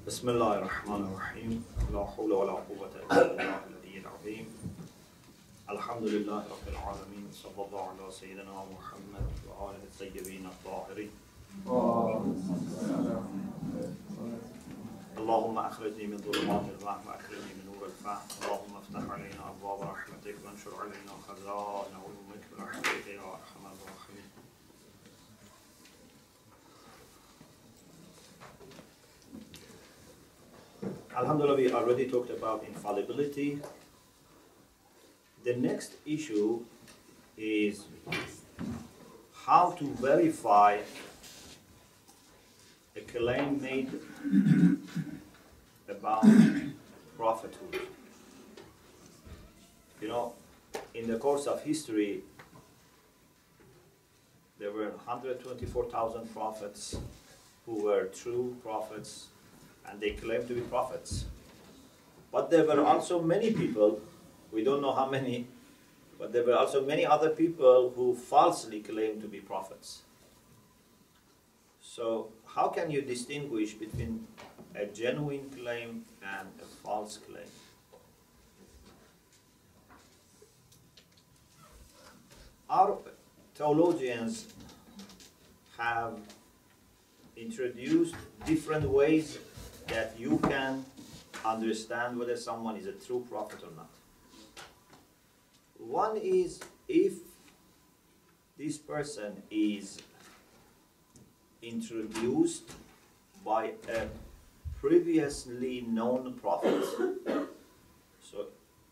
بسم الله الرحمن الرحيم لا حول ولا قوة إلا بالله العلي العظيم الحمد لله رب العالمين صلى الله على سيدنا محمد وآله الطيبين الطاهرين اللهم أخرجني من ظلمات الوهم وأكرمني من نور الفهم اللهم افتح علينا أبواب رحمتك وانشر علينا خزائن علومك برحمتك يا أرحم الراحمين. Alhamdulillah, we already talked about infallibility. The next issue is how to verify a claim made about prophethood. You know, in the course of history, there were 124,000 prophets who were true prophets, and they claimed to be prophets. But there were also many people, we don't know how many, but there were also many other people who falsely claimed to be prophets. So how can you distinguish between a genuine claim and a false claim? Our theologians have introduced different ways that you can understand whether someone is a true prophet or not. One is if this person is introduced by a previously known prophet. So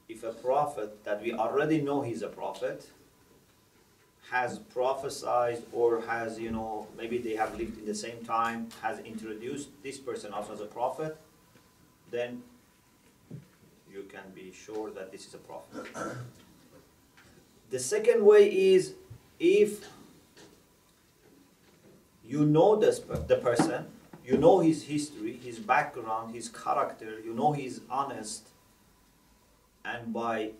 if a prophet that we already know he's a prophet has prophesied or has, maybe they have lived in the same time, has introduced this person also as a prophet, then you can be sure that this is a prophet. The second way is if you know the person, you know his history, his background, his character, you know he's honest, and by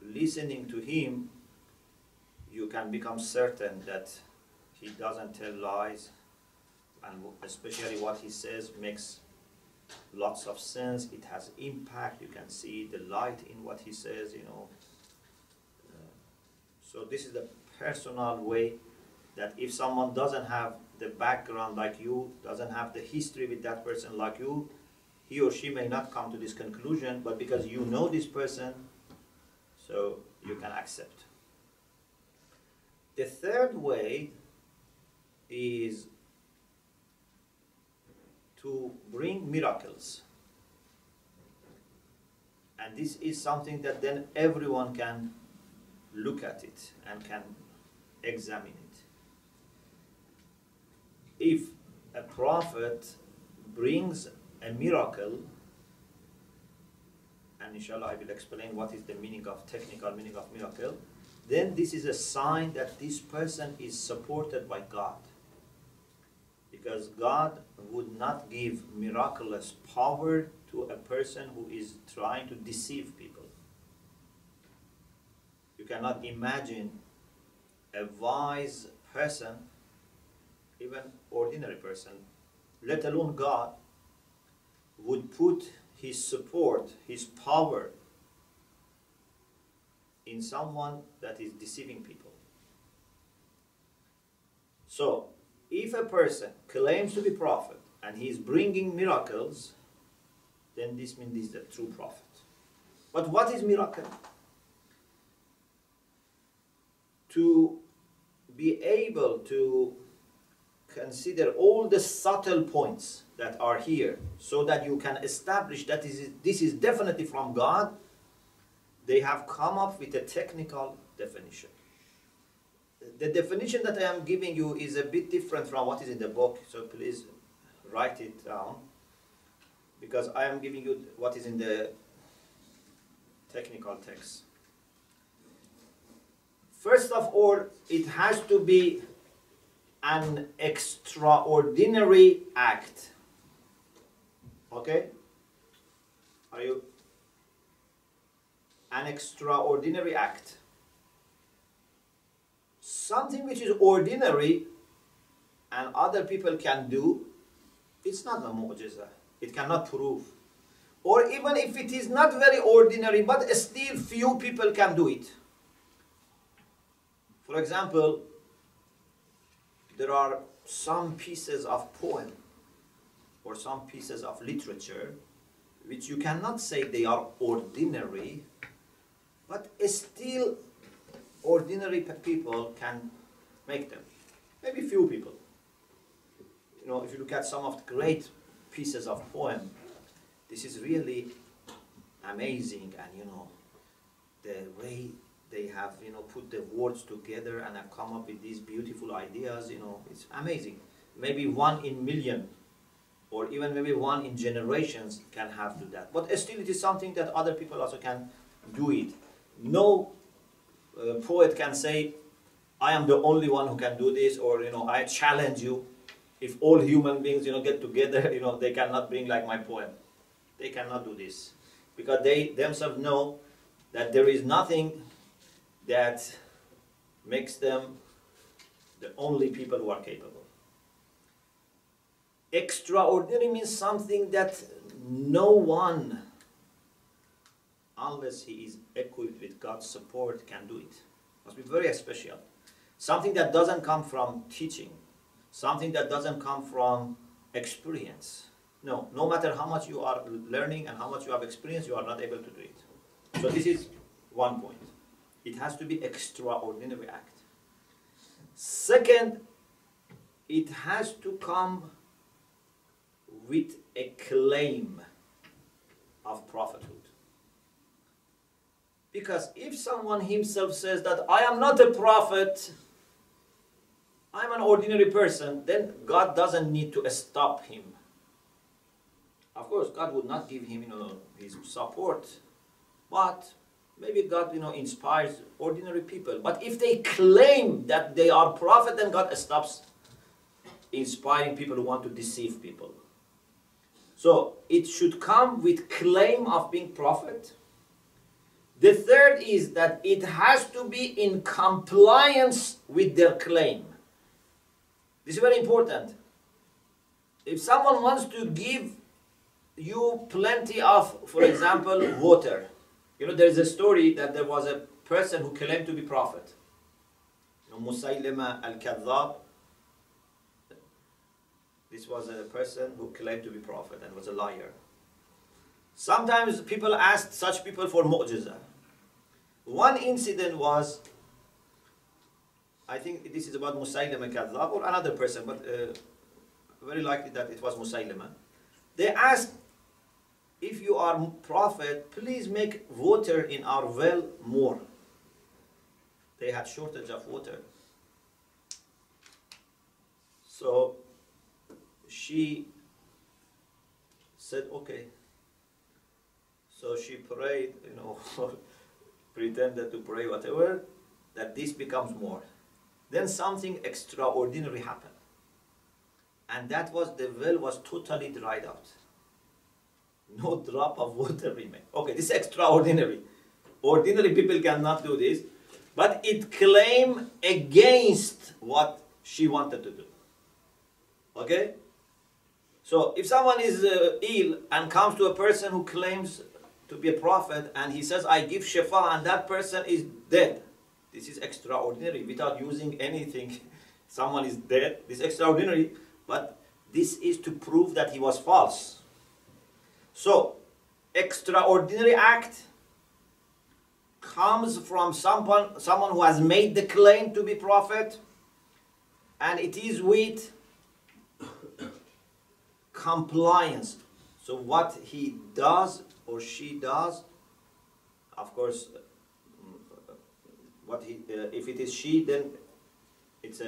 listening to him, you can become certain that he doesn't tell lies, and especially what he says makes lots of sense. It has impact. You can see the light in what he says, So this is the personal way that if someone doesn't have the background like you, doesn't have the history with that person like you, he or she may not come to this conclusion, but because you know this person, so you can accept. The third way is to bring miracles. And this is something that then everyone can look at it and can examine it. If a prophet brings a miracle, and inshallah I will explain what is the technical meaning of miracle, then this is a sign that this person is supported by God. Because God would not give miraculous power to a person who is trying to deceive people. You cannot imagine a wise person, even ordinary person, let alone God, would put his support, his power in someone that is deceiving people. So, if a person claims to be prophet and he is bringing miracles, then this means he is the true prophet. But what is miracle? To be able to consider all the subtle points that are here so that you can establish that this is definitely from God, they have come up with a technical definition. The definition that I am giving you is a bit different from what is in the book, so please write it down, because I am giving you what is in the technical text. First of all, it has to be an extraordinary act. Okay? Are you? An extraordinary act. Something which is ordinary and other people can do, it's not a mu'jiza. It cannot prove. Or even if it is not very ordinary, but still few people can do it. For example, there are some pieces of poem or some pieces of literature which you cannot say they are ordinary, but still ordinary people can make them. Maybe few people. You know, if you look at some of the great pieces of poem, this is really amazing, and you know, the way they have, you know, put the words together and have come up with these beautiful ideas, you know, it's amazing. Maybe 1 in million, or even maybe 1 in generations can have to that. But still it is something that other people also can do it. No poet can say, I am the only one who can do this, or, you know, I challenge you. If all human beings, you know, get together, you know, they cannot bring like my poem. They cannot do this. Because they themselves know that there is nothing that makes them the only people who are capable. Extraordinary means something that no one, unless he is equipped with God's support, can do it. Must be very special. Something that doesn't come from teaching. Something that doesn't come from experience. No, no matter how much you are learning and how much you have experience, you are not able to do it. So this is one point. It has to be extraordinary act. Second, it has to come with a claim of prophethood. Because if someone himself says that I am not a prophet, I'm an ordinary person, then God doesn't need to stop him. Of course, God would not give him, you know, his support, but maybe God, you know, inspires ordinary people. But if they claim that they are prophet, then God stops inspiring people who want to deceive people. So it should come with claim of being prophet. The third is that it has to be in compliance with their claim. This is very important. If someone wants to give you plenty of, for example, water. You know, there is a story that there was a person who claimed to be prophet. You know, Musaylima al-Kadhab. This was a person who claimed to be prophet and was a liar. Sometimes people asked such people for mu'jiza. One incident was, I think this is about Musaylima al-Kadhab or another person, but very likely that it was Musaylima. They asked, if you are prophet, please make water in our well more. They had shortage of water. So she said, okay. So she prayed, you know, pretended to pray whatever, that this becomes more. Then something extraordinary happened. And that was, the well was totally dried out. No drop of water remained. Okay, this is extraordinary. Ordinary people cannot do this. But it claimed against what she wanted to do. Okay? So if someone is ill and comes to a person who claims to be a prophet and he says, I give shifa, and that person is dead. This is extraordinary. Without using anything, someone is dead. This is extraordinary. But this is to prove that he was false. So, extraordinary act comes from someone who has made the claim to be prophet, and it is with compliance. So what he does or she does, of course, if it is she, then it's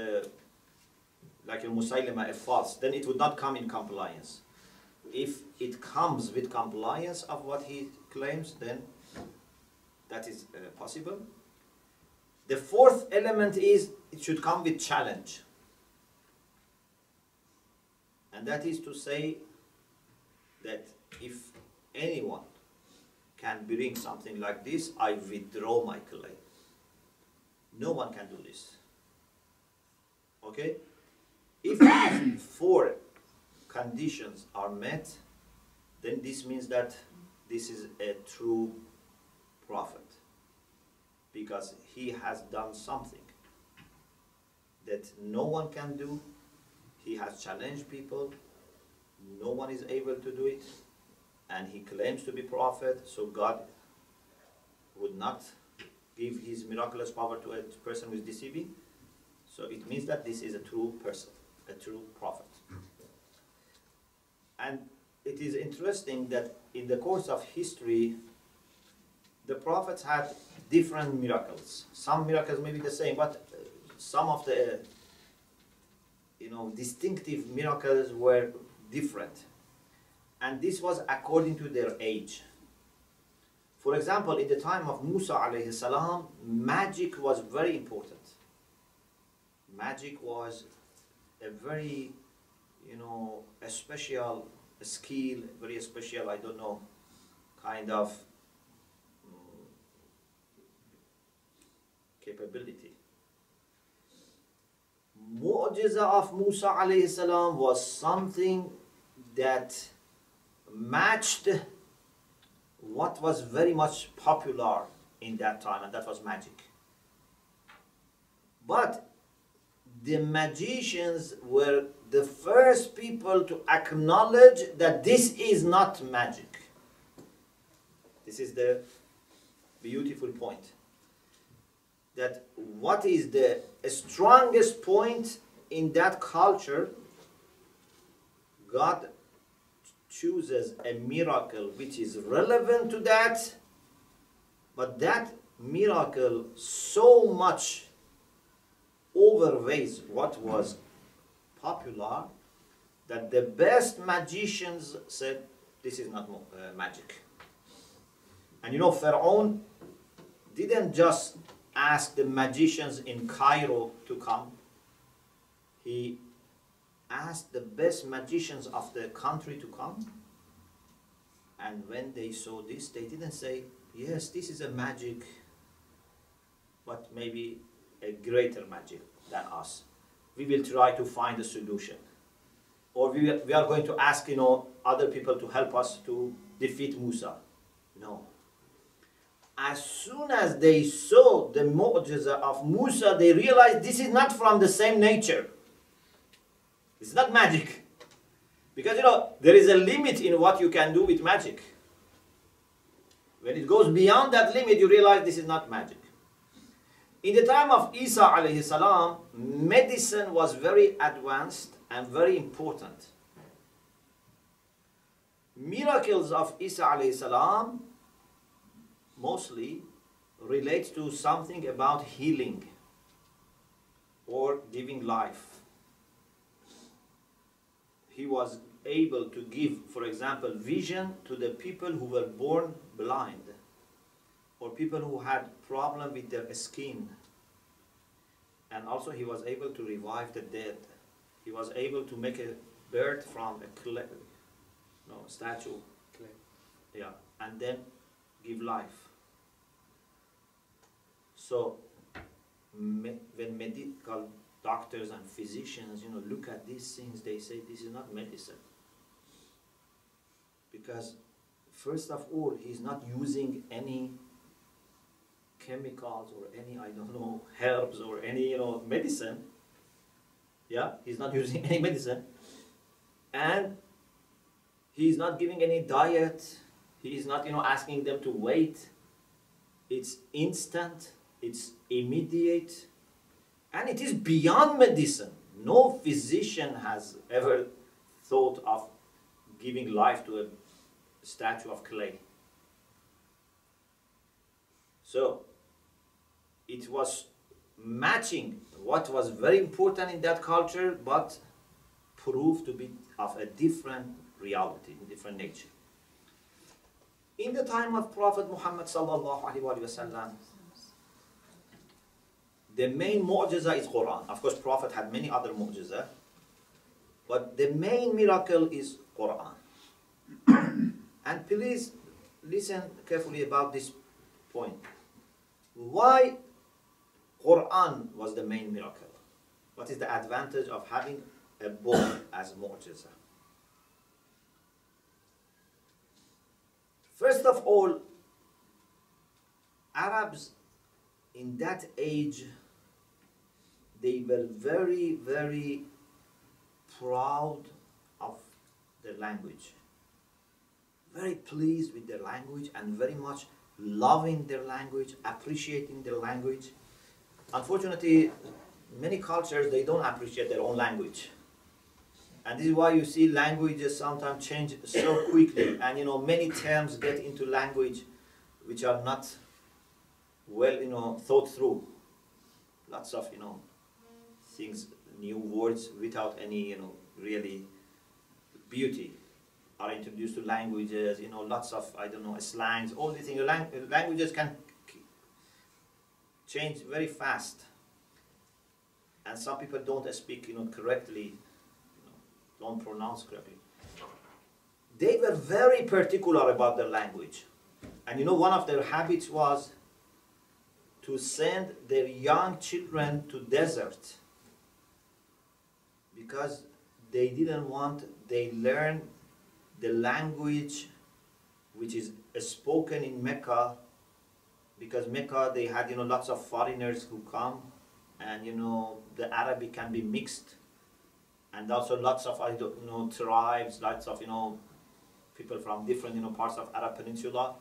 like a Musaylima, a false, then it would not come in compliance. If it comes with compliance of what he claims, then that is possible. The fourth element is it should come with challenge. And that is to say that if anyone can bring something like this, I withdraw my claim. No one can do this. Okay? If these four conditions are met, then this means that this is a true prophet, because he has done something that no one can do. He has challenged people, no one is able to do it, and he claims to be prophet, so God would not give his miraculous power to a person who is deceiving. So it means that this is a true person, a true prophet. And it is interesting that in the course of history, the prophets had different miracles. Some miracles may be the same, but some of the distinctive miracles were different. And this was according to their age. For example, in the time of Musa alayhi salam, magic was very important. Magic was a very, a special skill, very special, I don't know, kind of capability. Mu'jiza of Musa alayhi salam was something that matched what was very much popular in that time, and that was magic. But the magicians were the first people to acknowledge that this is not magic. This is the beautiful point. That what is the strongest point in that culture, God chooses a miracle which is relevant to that, but that miracle so much overweighs what was popular that the best magicians said, this is not magic. And Pharaoh didn't just ask the magicians in Cairo to come. He asked the best magicians of the country to come. And when they saw this, they didn't say, yes, this is a magic, but maybe a greater magic than us. We will try to find a solution. Or we are going to ask, other people to help us to defeat Musa. No. As soon as they saw the mu'jiza of Musa, they realized this is not from the same nature. It's not magic. Because, there is a limit in what you can do with magic. When it goes beyond that limit, you realize this is not magic. In the time of Isa alayhi salam, medicine was very advanced and very important. Miracles of Isa alayhi salam mostly relate to something about healing or giving life. He was able to give, for example, vision to the people who were born blind, or people who had problem with their skin. And also he was able to revive the dead. He was able to make a bird from a statue. Clay. Yeah, and then give life. So when medical doctors and physicians, look at these things, they say this is not medicine. Because first of all, he's not using any chemicals or any, herbs or any, medicine. Yeah, he's not using any medicine. And he's not giving any diet. He's not, asking them to wait. It's instant. It's immediate. And it is beyond medicine. No physician has ever thought of giving life to a statue of clay. So, it was matching what was very important in that culture, but proved to be of a different reality, different nature. In the time of Prophet Muhammad sallallahu alaihi wasallam, the main mu'jiza is Quran. Of course, Prophet had many other mu'jiza, but the main miracle is Quran. And please listen carefully about this point. Why Quran was the main miracle? What is the advantage of having a book as mu'jiza? First of all, Arabs in that age, they were very, very proud of their language. Very pleased with their language and very much loving their language, appreciating their language. Unfortunately, many cultures, they don't appreciate their own language. And this is why you see languages sometimes change so quickly. And many terms get into language which are not well, thought through. Lots of, things, new words without any, really beauty are introduced to languages, lots of, slangs, all these things. Languages can change very fast. And some people don't speak, correctly, don't pronounce correctly. They were very particular about their language. And one of their habits was to send their young children to desert because they didn't want they learn the language which is spoken in Mecca, because Mecca, they had lots of foreigners who come, and the Arabic can be mixed, and also lots of tribes, lots of people from different parts of Arab Peninsula.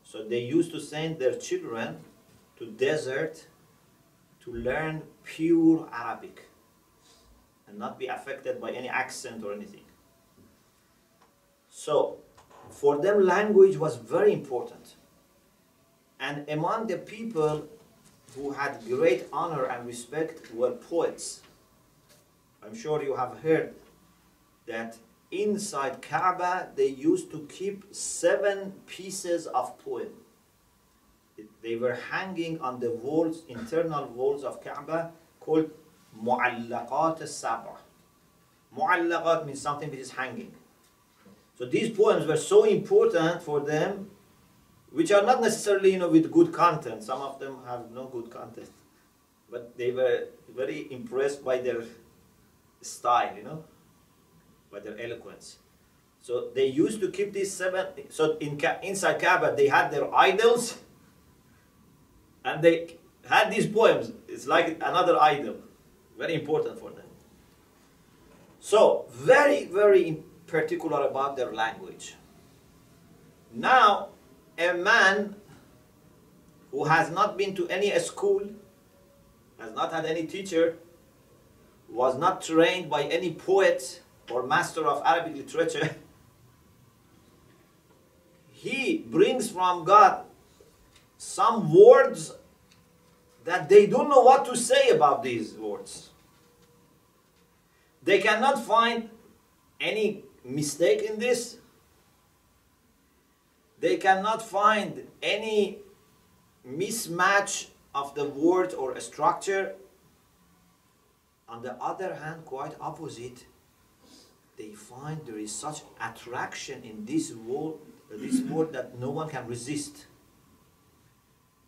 So they used to send their children to desert to learn pure Arabic and not be affected by any accent or anything. So for them, language was very important. And among the people who had great honor and respect were poets. I'm sure you have heard that inside Kaaba they used to keep 7 pieces of poem. They were hanging on the walls, internal walls of Kaaba, called Mu'allaqat al-Sab'a. Mu'allaqat means something which is hanging. So these poems were so important for them, which are not necessarily with good content. Some of them have no good content. But they were very impressed by their style, by their eloquence. So they used to keep these 7. So inside Kaaba they had their idols, and they had these poems. It's like another idol. Very important for them. So very, very particular about their language. Now, a man who has not been to any school, has not had any teacher, was not trained by any poet or master of Arabic literature, he brings from God some words that they don't know what to say about these words. They cannot find any mistake in this. They cannot find any mismatch of the word or a structure. On the other hand, quite opposite, they find there is such attraction in this word that no one can resist.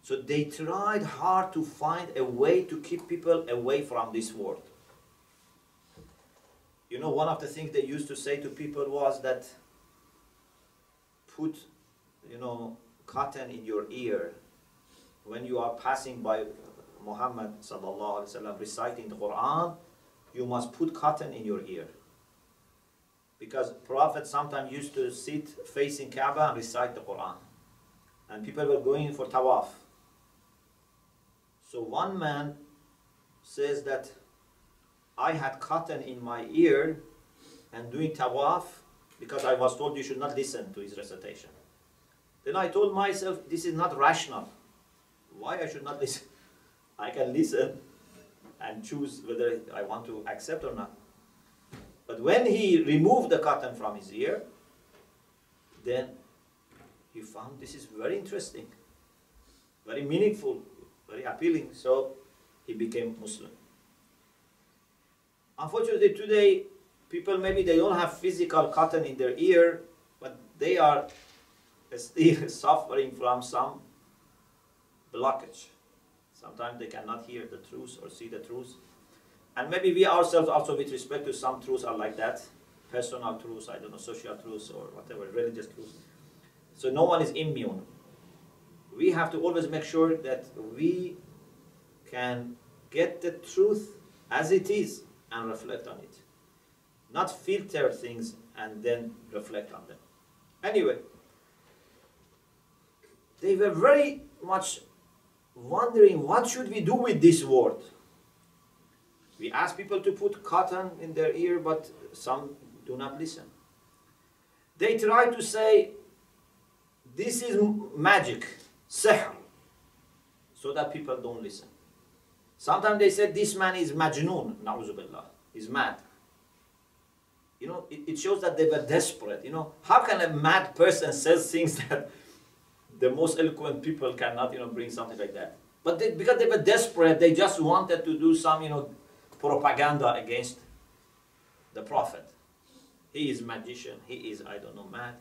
So they tried hard to find a way to keep people away from this word. One of the things they used to say to people was that put, cotton in your ear when you are passing by Muhammad sallallahu alaihi wasallam reciting the Quran. You must put cotton in your ear, because Prophet sometimes used to sit facing Kaaba and recite the Quran, and people were going for tawaf. So one man says that I had cotton in my ear and doing tawaf because I was told you should not listen to his recitation. Then I told myself, this is not rational. Why I should not listen? I can listen and choose whether I want to accept or not. But when he removed the cotton from his ear, then he found this is very interesting, very meaningful, very appealing. So he became Muslim. Unfortunately today, people maybe they don't have physical cotton in their ear, but they are still suffering from some blockage. Sometimes they cannot hear the truth or see the truth. And maybe we ourselves also, with respect to some truths, are like that. Personal truths, social truths, or whatever, religious truths. So no one is immune. We have to always make sure that we can get the truth as it is and reflect on it. Not filter things and then reflect on them. Anyway, they were very much wondering, what should we do with this word? We ask people to put cotton in their ear, but some do not listen. They try to say, this is magic, sihr, so that people don't listen. Sometimes they said, this man is majnoon, na'uzu billah, he's mad. You know, it shows that they were desperate. You know, how can a mad person say things that the most eloquent people cannot, bring something like that? But because they were desperate, they just wanted to do some, propaganda against the Prophet. He is magician. He is, I don't know, mad.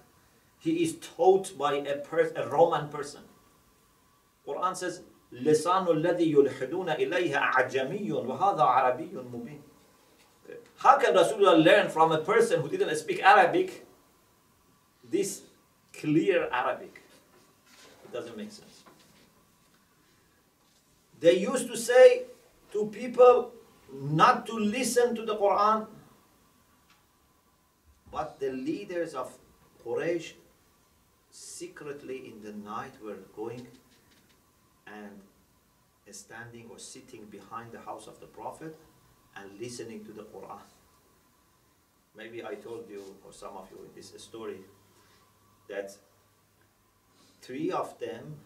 He is taught by a Roman person. Quran says, لِسَانُ الَّذِي يُلْحِدُونَ إِلَيْهَا أَعْجَمِيٌّ وَهَذَا عَرَبِيٌّ مُبِينٌ. How can Rasulullah learn from a person who didn't speak Arabic this clear Arabic? It doesn't make sense. They used to say to people not to listen to the Quran, but the leaders of Quraysh secretly in the night were going and standing or sitting behind the house of the Prophet and listening to the Quran. Maybe I told you, or some of you, in this story, that 3 of them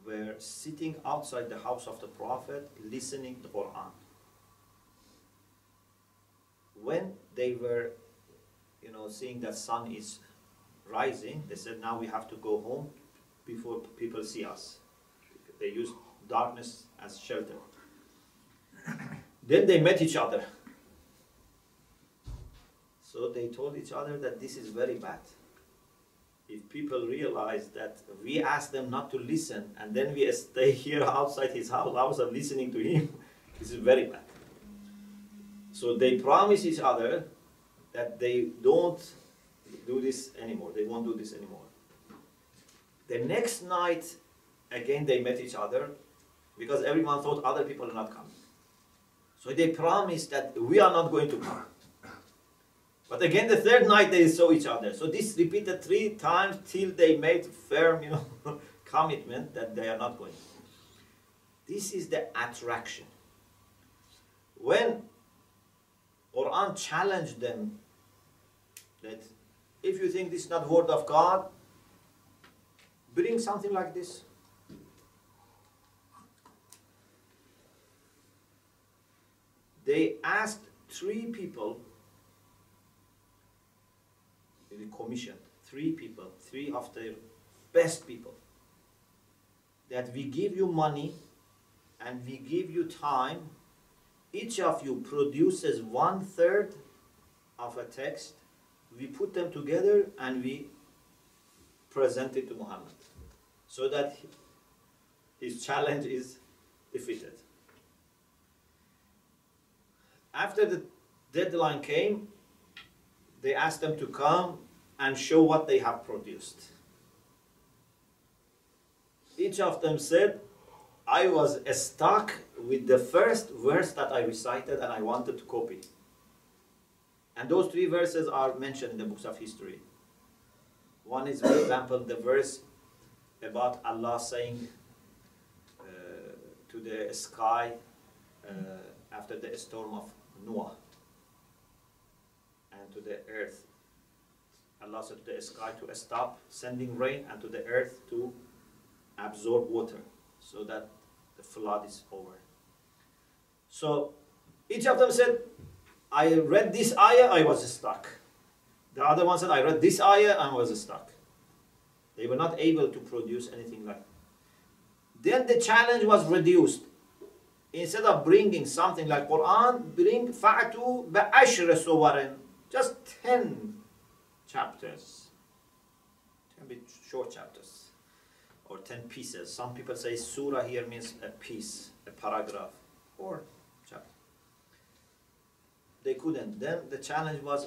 were sitting outside the house of the Prophet listening to the Quran. When they were, seeing that sun is rising, they said, now we have to go home before people see us. They used darkness as shelter. Then they met each other. So they told each other that this is very bad. If people realize that we ask them not to listen and then we stay here outside his house and listening to him, this is very bad. So they promise each other that they don't do this anymore. They won't do this anymore. The next night, again they met each other because everyone thought other people are not coming. So they promised that we are not going to come. But again, the third night they saw each other. So this repeated 3 times till they made firm, commitment that they are not going. This is the attraction. When Quran challenged them that if you think this is not word of God, bring something like this. They asked 3 people, they commissioned 3 people, 3 of their best people, that we give you money and we give you time. Each of you produces 1/3 of a text. We put them together and we present it to Muhammad so that his challenge is defeated. After the deadline came, they asked them to come and show what they have produced. Each of them said, I was stuck with the first verse that I recited and I wanted to copy. And those 3 verses are mentioned in the books of history. One is, for example, the verse about Allah saying to the sky after the storm of Noah, and to the earth. Allah said to the sky to stop sending rain and to the earth to absorb water so that the flood is over. So each of them said, I read this ayah, I was stuck. The other one said, I read this ayah and was stuck. They were not able to produce anything like that. Then the challenge was reduced. Instead of bringing something like Quran, bring fa'atu ba'ashra suwarin, just 10 chapters. 10 short chapters. Or 10 pieces. Some people say surah here means a piece, a paragraph, or chapter. They couldn't. Then the challenge was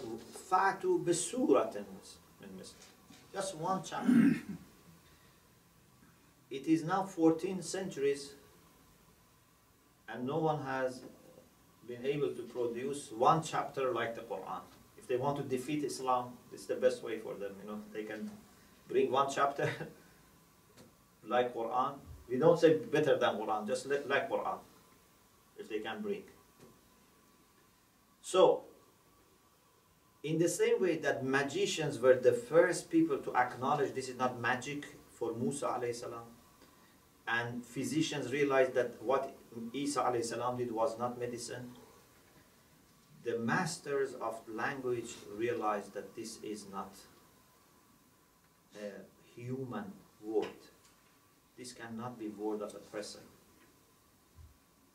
fa'atu bisuratin in Misr. Just one chapter. It is now 14 centuries and no one has been able to produce one chapter like the Quran. If they want to defeat Islam, it's the best way for them. They can bring one chapter like Quran. We don't say better than Quran, just like Quran, if they can bring. So, in the same way that magicians were the first people to acknowledge this is not magic for Musa alayhi salam, and physicians realized that what Isa alayhi salam did was not medicine, the masters of language realized that this is not a human word. This cannot be word of a person.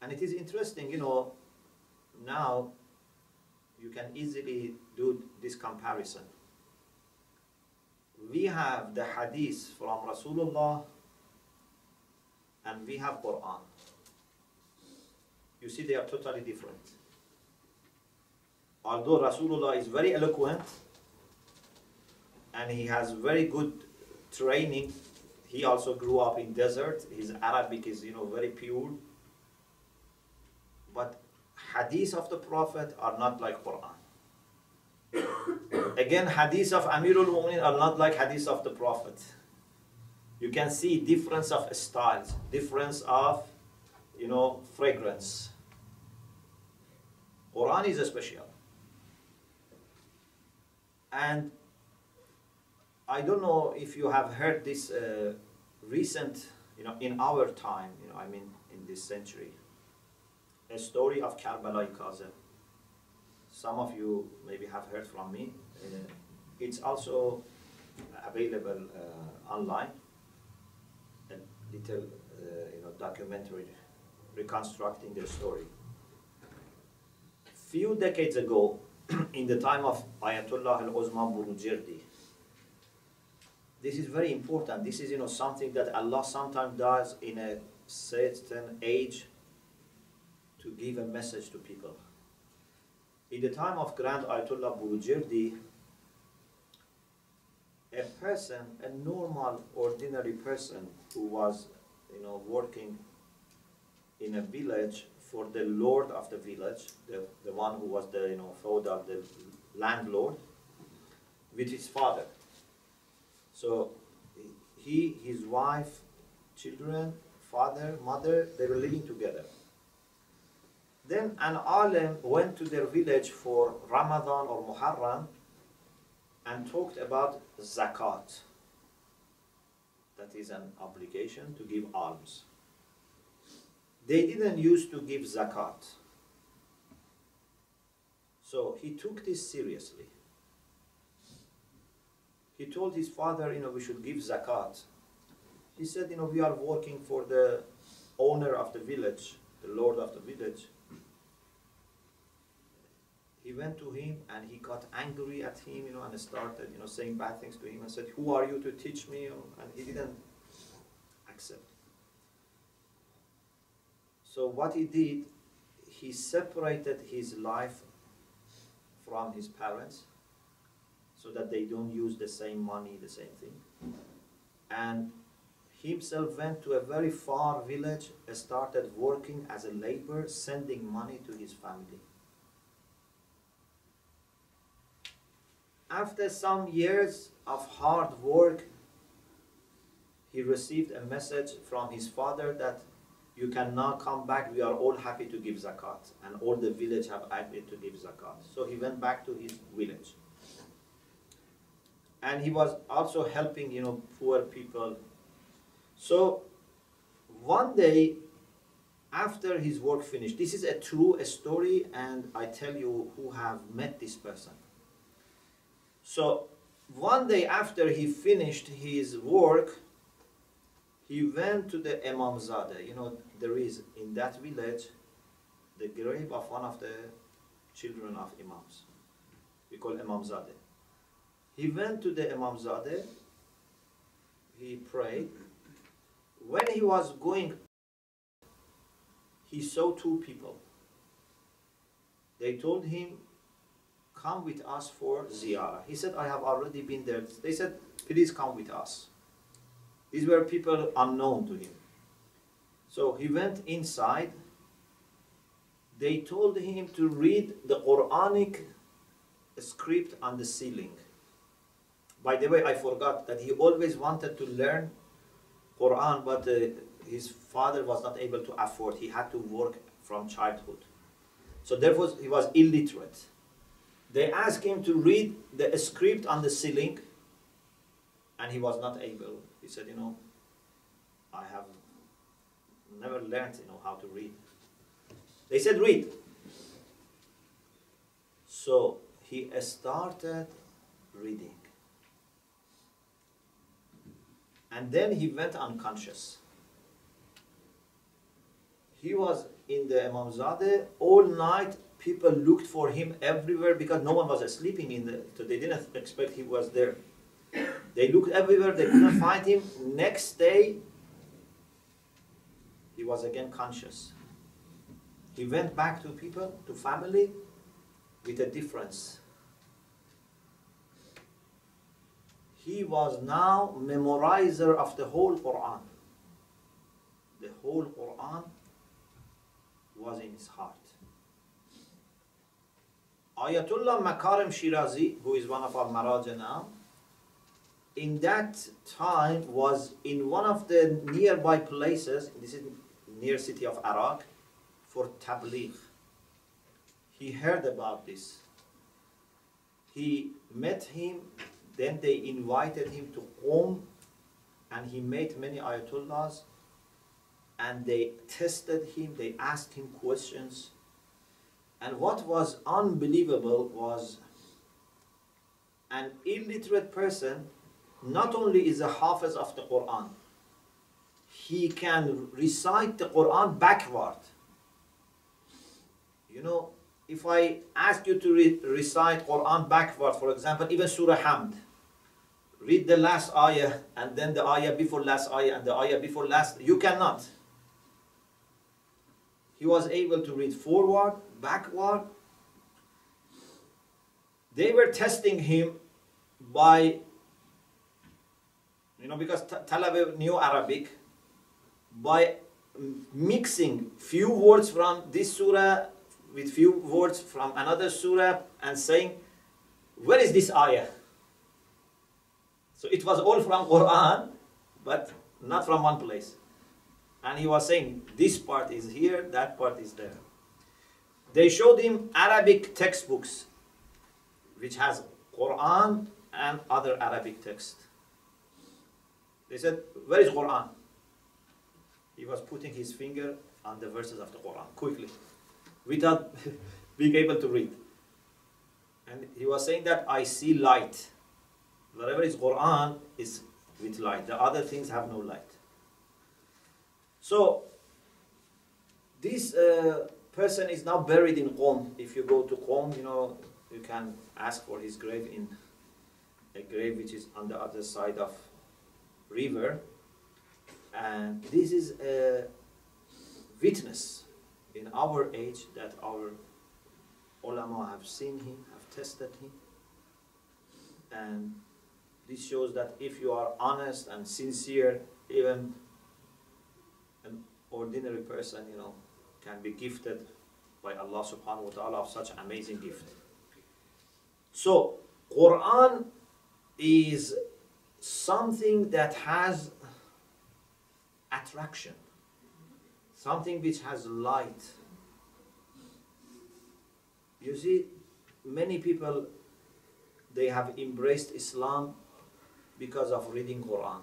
And it is interesting, now you can easily do this comparison. We have the hadith from Rasulullah and we have Quran. You see, they are totally different. Although Rasulullah is very eloquent and he has very good training, he also grew up in desert. His Arabic is, very pure. But hadith of the Prophet are not like Quran. Again, hadith of Amirul Mu'minin are not like hadith of the Prophet. You can see difference of styles, difference of, fragrance. Quran is special. And I don't know if you have heard this recent, in our time, in this century, a story of Karbala Kazem. Some of you maybe have heard from me. It's also available online, a little documentary reconstructing the story. Few decades ago, in the time of Ayatollah al-Uzma Burujirdi, this is very important. This is something that Allah sometimes does in a certain age to give a message to people. In the time of Grand Ayatollah Burujirdi, a person, a normal, ordinary person who was, working in a village for the lord of the village, the one who was the, feudal, the landlord, with his father. So he, his wife, children, father, mother, they were living together. Then an alim went to their village for Ramadan or Muharram and talked about zakat. That is an obligation to give alms. They didn't used to give zakat. So he took this seriously. He told his father, we should give zakat. He said, we are working for the owner of the village, the lord of the village. He went to him and he got angry at him, and started, saying bad things to him and said, who are you to teach me? And he didn't accept. So what he did, he separated his life from his parents so that they don't use the same money, the same thing. And himself went to a very far village, started working as a laborer, sending money to his family. After some years of hard work, he received a message from his father that you can now come back, we are all happy to give zakat. And all the village have agreed to give zakat. So he went back to his village. And he was also helping, poor people. So one day, after his work finished, this is a true story, and I tell you who have met this person. So one day after he finished his work, he went to the Imamzadeh. There is in that village the grave of one of the children of Imams. We call Imamzadeh. He went to the Imamzadeh, he prayed. When he was going, he saw two people. They told him, come with us for ziyarah. He said, I have already been there. They said, please come with us. These were people unknown to him. So he went inside. They told him to read the Quranic script on the ceiling. By the way, I forgot that he always wanted to learn Quran, but his father was not able to afford. He had to work from childhood. So therefore, he was illiterate. They asked him to read the script on the ceiling, and he was not able. He said, I have never learned, how to read. They said, read. So he started reading. And then he went unconscious. He was in the Imamzadeh all night. People looked for him everywhere because no one was sleeping so they didn't expect he was there. They looked everywhere, they couldn't find him. Next day, he was again conscious. He went back to people, to family, with a difference. He was now memorizer of the whole Quran. The whole Quran was in his heart. Ayatollah Makarim Shirazi, who is one of our Maraja now, in that time was in one of the nearby places, this is near city of Iraq, for Tabligh. He heard about this. He met him, then they invited him to Qom, and he met many Ayatollahs, and they tested him, they asked him questions. And what was unbelievable was an illiterate person not only is a hafiz of the Quran, he can recite the Quran backward. If I ask you to recite Quran backward, for example, even Surah Hamd, read the last ayah and then the ayah before last ayah and the ayah before last, you cannot. He was able to read forward, backward. They were testing him by, because Talaba knew Arabic, by mixing few words from this surah with few words from another surah and saying, where is this ayah? So it was all from Quran, but not from one place. And he was saying, this part is here, that part is there. They showed him Arabic textbooks, which has Quran and other Arabic text. They said, where is Quran? He was putting his finger on the verses of the Quran, quickly, without being able to read. And he was saying that I see light. Whatever is Quran is with light. The other things have no light. So, this person is now buried in Qom. If you go to Qom, you can ask for his grave in a grave which is on the other side of river. And this is a witness in our age that our ulama have seen him, have tested him. And this shows that if you are honest and sincere, even an ordinary person, can be gifted by Allah subhanahu wa ta'ala of such an amazing gift. So, Quran is something that has attraction, something which has light. You see, many people, they have embraced Islam because of reading Quran.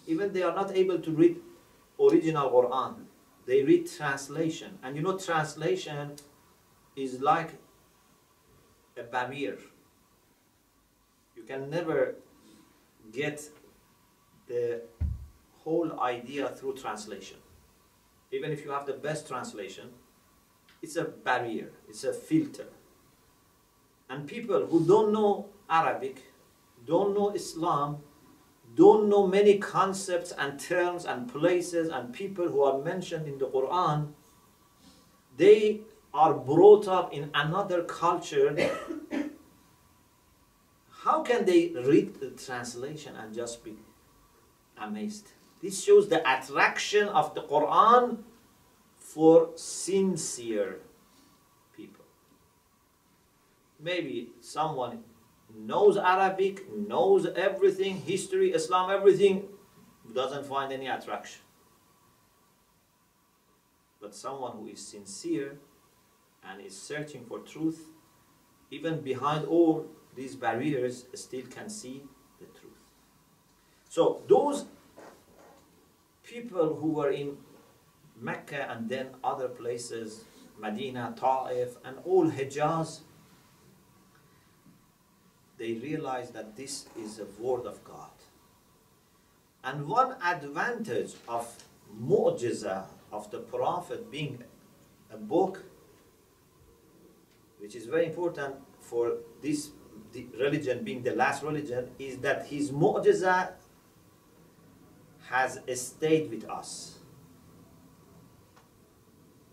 Even they are not able to read original Quran. They read translation. And translation is like a barrier. You can never get the whole idea through translation. Even if you have the best translation, it's a barrier, it's a filter. And people who don't know Arabic, don't know Islam, don't know many concepts and terms and places and people who are mentioned in the Quran, they are brought up in another culture, how can they read the translation and just be amazed? This shows the attraction of the Quran for sincere people. Maybe someone knows Arabic, knows everything, history, Islam, everything, doesn't find any attraction. But someone who is sincere and is searching for truth, even behind all these barriers, still can see the truth. So those people who were in Mecca and then other places, Medina, Ta'if, and all Hijaz, they realized that this is a word of God. And one advantage of mu'jiza of the Prophet being a book, which is very important for this religion being the last religion, is that his mu'jiza has stayed with us.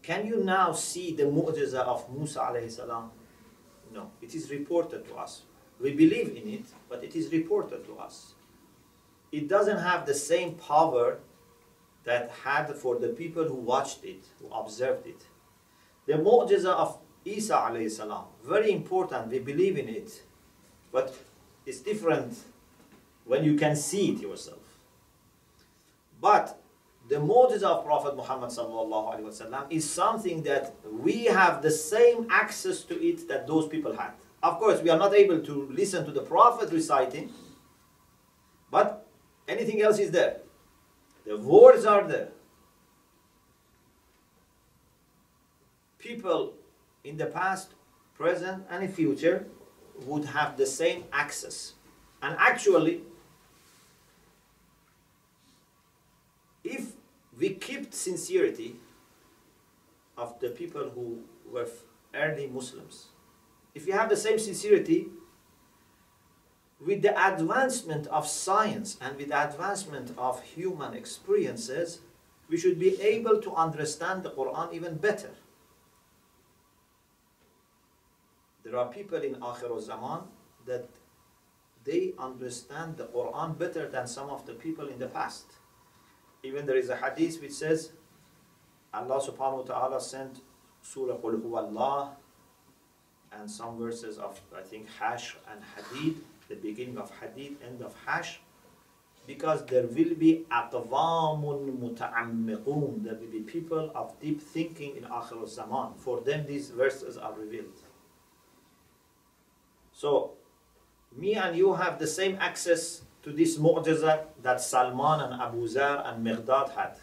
Can you now see the mu'jiza of Musa alayhi salam? No, it is reported to us. We believe in it, but it is reported to us. It doesn't have the same power that had for the people who watched it, who observed it. The mu'jiza of Isa alayhi salam, very important, we believe in it, but it's different when you can see it yourself. But the mu'jiza of Prophet Muhammad sallallahu alaihi wasallam is something that we have the same access to it that those people had. Of course, we are not able to listen to the Prophet reciting, but anything else is there. The words are there. People in the past, present, and in future would have the same access. And actually, if we kept sincerity of the people who were early Muslims, if you have the same sincerity, with the advancement of science and with the advancement of human experiences, we should be able to understand the Quran even better. There are people in Akhir al-Zaman that they understand the Quran better than some of the people in the past. Even there is a hadith which says, Allah subhanahu wa ta'ala sent Surah Qul Huwallah and some verses of, I think, Hashr and Hadid, the beginning of Hadid, end of Hashr, because there will be aqwamun muta'ammiqun, there will be people of deep thinking in Akhir al-Zaman. For them these verses are revealed. So, me and you have the same access to this mu'jiza that Salman and Abu Zar and Miqdad had.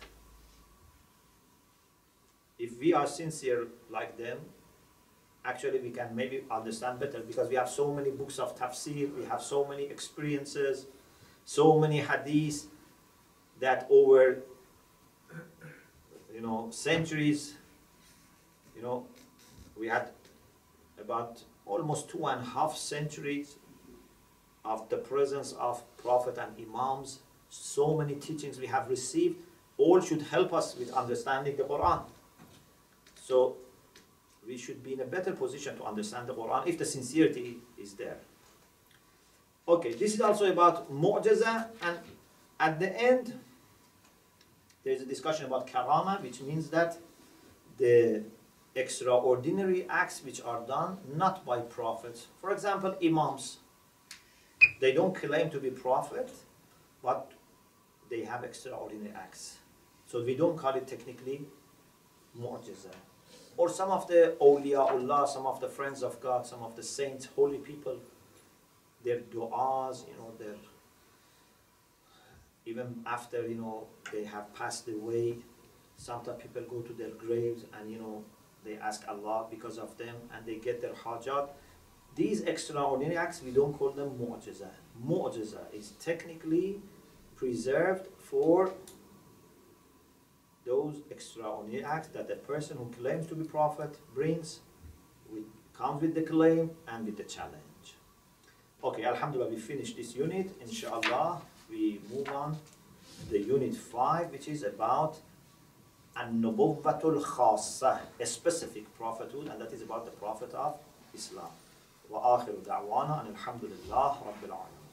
If we are sincere like them, actually we can maybe understand better, because we have so many books of tafsir, we have so many experiences, so many hadiths that over centuries, we had about almost 2.5 centuries of the presence of Prophet and Imams. So many teachings we have received, all should help us with understanding the Quran. So we should be in a better position to understand the Quran if the sincerity is there. Okay, this is also about mu'jiza, and at the end there is a discussion about karama, which means that the extraordinary acts which are done not by prophets. For example, Imams, they don't claim to be prophet, but they have extraordinary acts. So we don't call it technically mu'jiza. Or some of the awliyaullah, some of the friends of God, some of the saints, holy people, their du'as, their, even after, they have passed away, sometimes people go to their graves and, they ask Allah because of them and they get their hajat. These extraordinary acts, we don't call them mu'jiza. Mu'jiza is technically preserved for those extraordinary acts that the person who claims to be prophet brings, comes with the claim and with the challenge. Okay, alhamdulillah, we finished this unit. Inshallah, we move on to the unit 5, which is about النبوة الخاصة, a specific prophethood, and that is about the Prophet of Islam. وآخر دعوانا أن الحمد لله رب العالمين.